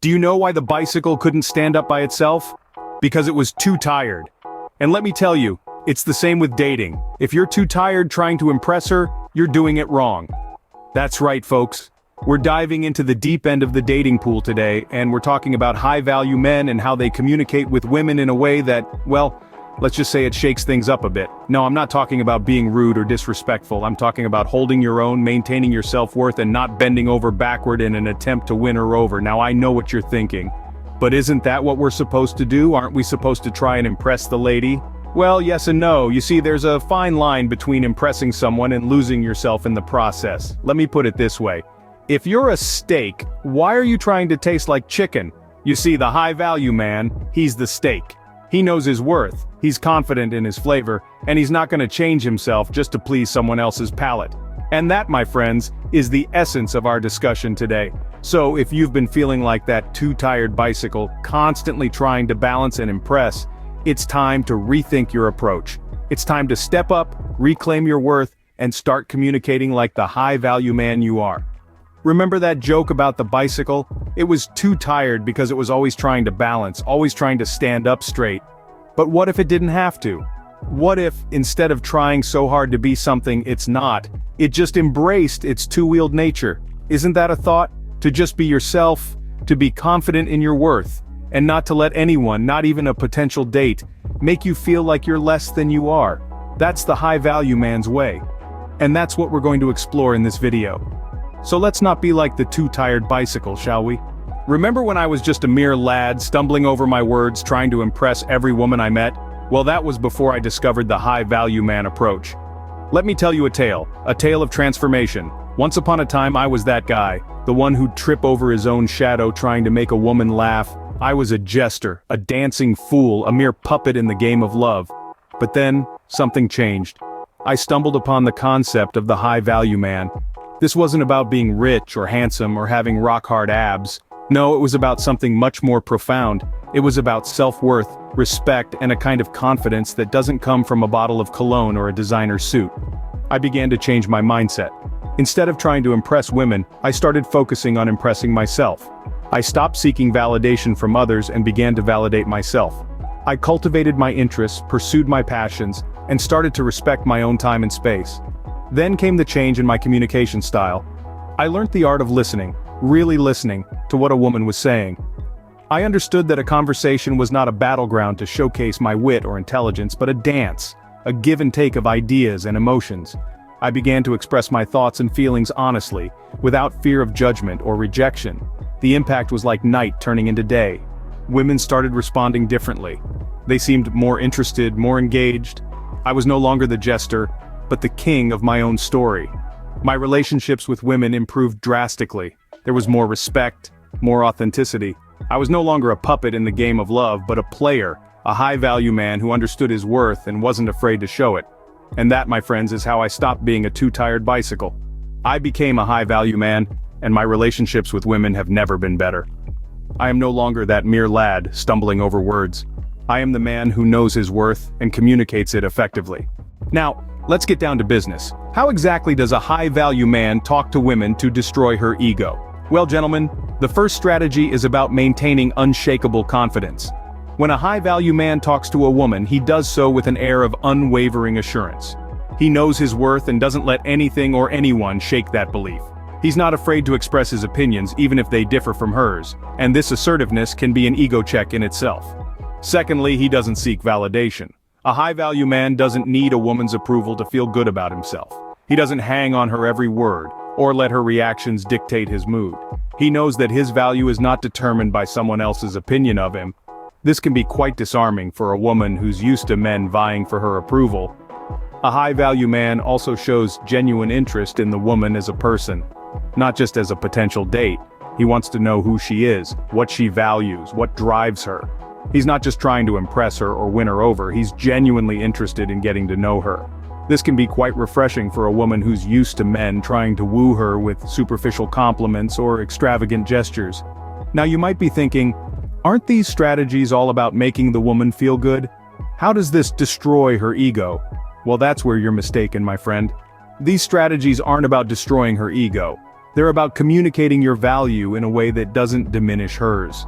Do you know why the bicycle couldn't stand up by itself? Because it was too tired. And let me tell you, it's the same with dating. If you're too tired trying to impress her, you're doing it wrong. That's right, folks. We're diving into the deep end of the dating pool today, and we're talking about high-value men and how they communicate with women in a way that, well, let's just say it shakes things up a bit. No, I'm not talking about being rude or disrespectful. I'm talking about holding your own, maintaining your self-worth, and not bending over backward in an attempt to win her over. Now, I know what you're thinking. But isn't that what we're supposed to do? Aren't we supposed to try and impress the lady? Well, yes and no. You see, there's a fine line between impressing someone and losing yourself in the process. Let me put it this way. If you're a steak, why are you trying to taste like chicken? You see, the high-value man, he's the steak. He knows his worth, he's confident in his flavor, and he's not going to change himself just to please someone else's palate. And that, my friends, is the essence of our discussion today. So if you've been feeling like that too-tired bicycle, constantly trying to balance and impress, it's time to rethink your approach. It's time to step up, reclaim your worth, and start communicating like the high-value man you are. Remember that joke about the bicycle? It was too tired because it was always trying to balance, always trying to stand up straight. But what if it didn't have to? What if, instead of trying so hard to be something it's not, it just embraced its two-wheeled nature? Isn't that a thought? To just be yourself, to be confident in your worth, and not to let anyone, not even a potential date, make you feel like you're less than you are. That's the high-value man's way. And that's what we're going to explore in this video. So let's not be like the too-tired bicycle, shall we? Remember when I was just a mere lad, stumbling over my words, trying to impress every woman I met? Well, that was before I discovered the high-value man approach. Let me tell you a tale of transformation. Once upon a time I was that guy, the one who'd trip over his own shadow trying to make a woman laugh. I was a jester, a dancing fool, a mere puppet in the game of love. But then, something changed. I stumbled upon the concept of the high-value man. This wasn't about being rich or handsome or having rock-hard abs. No, it was about something much more profound. It was about self-worth, respect, and a kind of confidence that doesn't come from a bottle of cologne or a designer suit. I began to change my mindset. Instead of trying to impress women, I started focusing on impressing myself. I stopped seeking validation from others and began to validate myself. I cultivated my interests, pursued my passions, and started to respect my own time and space. Then came the change in my communication style. I learned the art of listening, really listening, to what a woman was saying. I understood that a conversation was not a battleground to showcase my wit or intelligence, but a dance, a give and take of ideas and emotions. I began to express my thoughts and feelings honestly, without fear of judgment or rejection. The impact was like night turning into day. Women started responding differently. They seemed more interested, more engaged. I was no longer the jester, but the king of my own story. My relationships with women improved drastically. There was more respect, more authenticity. I was no longer a puppet in the game of love, but a player, a high-value man who understood his worth and wasn't afraid to show it. And that, my friends, is how I stopped being a too-tired bicycle. I became a high-value man, and my relationships with women have never been better. I am no longer that mere lad stumbling over words. I am the man who knows his worth and communicates it effectively. Now, let's get down to business. How exactly does a high-value man talk to women to destroy her ego? Well, gentlemen, the first strategy is about maintaining unshakable confidence. When a high-value man talks to a woman, he does so with an air of unwavering assurance. He knows his worth and doesn't let anything or anyone shake that belief. He's not afraid to express his opinions, even if they differ from hers, and this assertiveness can be an ego check in itself. Secondly, he doesn't seek validation. A high-value man doesn't need a woman's approval to feel good about himself. He doesn't hang on her every word, or let her reactions dictate his mood. He knows that his value is not determined by someone else's opinion of him. This can be quite disarming for a woman who's used to men vying for her approval. A high-value man also shows genuine interest in the woman as a person, not just as a potential date. He wants to know who she is, what she values, what drives her. He's not just trying to impress her or win her over, he's genuinely interested in getting to know her. This can be quite refreshing for a woman who's used to men trying to woo her with superficial compliments or extravagant gestures. Now you might be thinking, aren't these strategies all about making the woman feel good? How does this destroy her ego? Well, that's where you're mistaken, my friend. These strategies aren't about destroying her ego. They're about communicating your value in a way that doesn't diminish hers.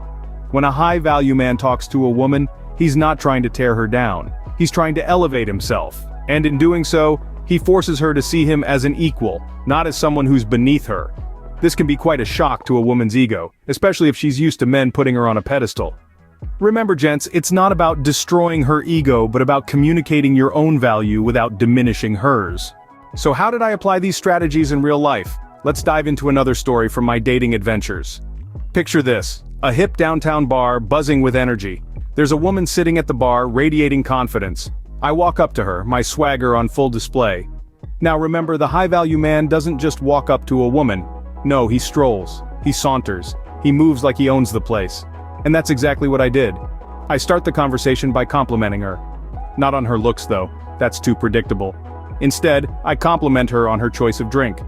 When a high-value man talks to a woman, he's not trying to tear her down. He's trying to elevate himself. And in doing so, he forces her to see him as an equal, not as someone who's beneath her. This can be quite a shock to a woman's ego, especially if she's used to men putting her on a pedestal. Remember, gents, it's not about destroying her ego, but about communicating your own value without diminishing hers. So how did I apply these strategies in real life? Let's dive into another story from my dating adventures. Picture this: a hip downtown bar buzzing with energy. There's a woman sitting at the bar, radiating confidence. I walk up to her, my swagger on full display. Now remember, the high-value man doesn't just walk up to a woman. No, he strolls, he saunters, he moves like he owns the place. And that's exactly what I did. I start the conversation by complimenting her. Not on her looks though, that's too predictable. Instead, I compliment her on her choice of drink.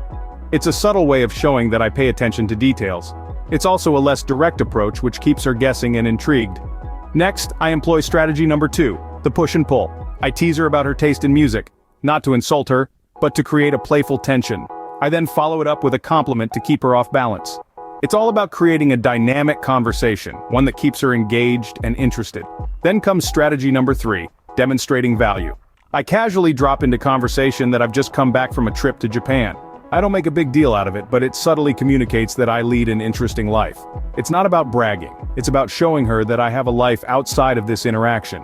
It's a subtle way of showing that I pay attention to details. It's also a less direct approach which keeps her guessing and intrigued. Next, I employ strategy number 2, the push and pull. I tease her about her taste in music, not to insult her, but to create a playful tension. I then follow it up with a compliment to keep her off balance. It's all about creating a dynamic conversation, one that keeps her engaged and interested. Then comes strategy number 3, demonstrating value. I casually drop into conversation that I've just come back from a trip to Japan. I don't make a big deal out of it, but it subtly communicates that I lead an interesting life. It's not about bragging, it's about showing her that I have a life outside of this interaction.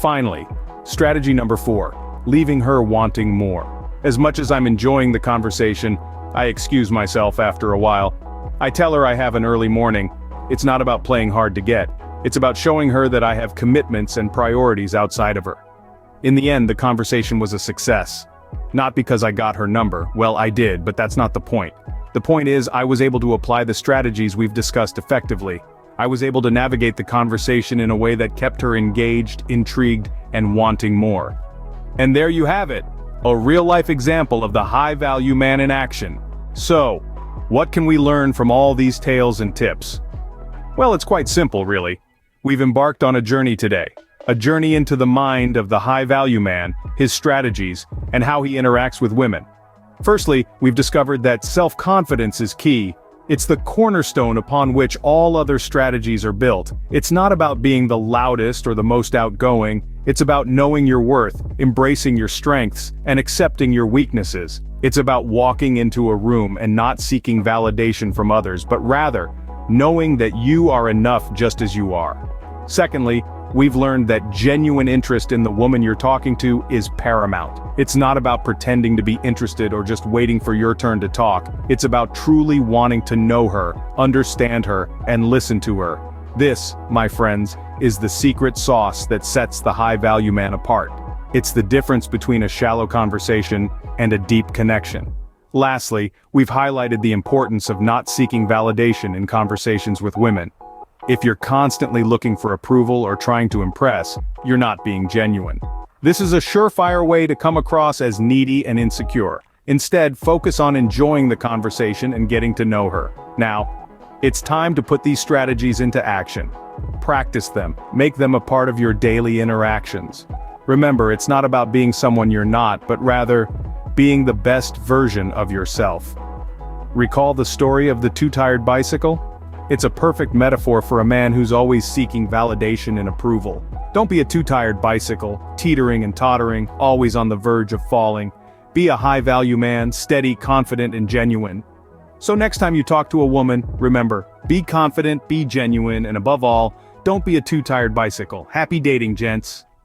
Finally, strategy number 4, leaving her wanting more. As much as I'm enjoying the conversation, I excuse myself after a while. I tell her I have an early morning. It's not about playing hard to get. It's about showing her that I have commitments and priorities outside of her. In the end, the conversation was a success. Not because I got her number, well, I did, but that's not the point. The point is, I was able to apply the strategies we've discussed effectively. I was able to navigate the conversation in a way that kept her engaged, intrigued, and wanting more. And there you have it, a real-life example of the high-value man in action. So, what can we learn from all these tales and tips? Well, it's quite simple, really. We've embarked on a journey today. A journey into the mind of the high-value man, his strategies, and how he interacts with women. Firstly, we've discovered that self-confidence is key. It's the cornerstone upon which all other strategies are built. It's not about being the loudest or the most outgoing. It's about knowing your worth, embracing your strengths, and accepting your weaknesses. It's about walking into a room and not seeking validation from others, but rather, knowing that you are enough just as you are. Secondly, we've learned that genuine interest in the woman you're talking to is paramount. It's not about pretending to be interested or just waiting for your turn to talk. It's about truly wanting to know her, understand her, and listen to her. This, my friends, is the secret sauce that sets the high-value man apart. It's the difference between a shallow conversation and a deep connection. Lastly, we've highlighted the importance of not seeking validation in conversations with women. If you're constantly looking for approval or trying to impress, you're not being genuine. This is a surefire way to come across as needy and insecure. Instead, focus on enjoying the conversation and getting to know her. Now, it's time to put these strategies into action. Practice them, make them a part of your daily interactions. Remember, it's not about being someone you're not, but rather, being the best version of yourself. Recall the story of the two-tired bicycle? It's a perfect metaphor for a man who's always seeking validation and approval. Don't be a two-tired bicycle, teetering and tottering, always on the verge of falling. Be a high-value man, steady, confident, and genuine. So next time you talk to a woman, remember, be confident, be genuine, and above all, don't be a two-tired bicycle. Happy dating, gents.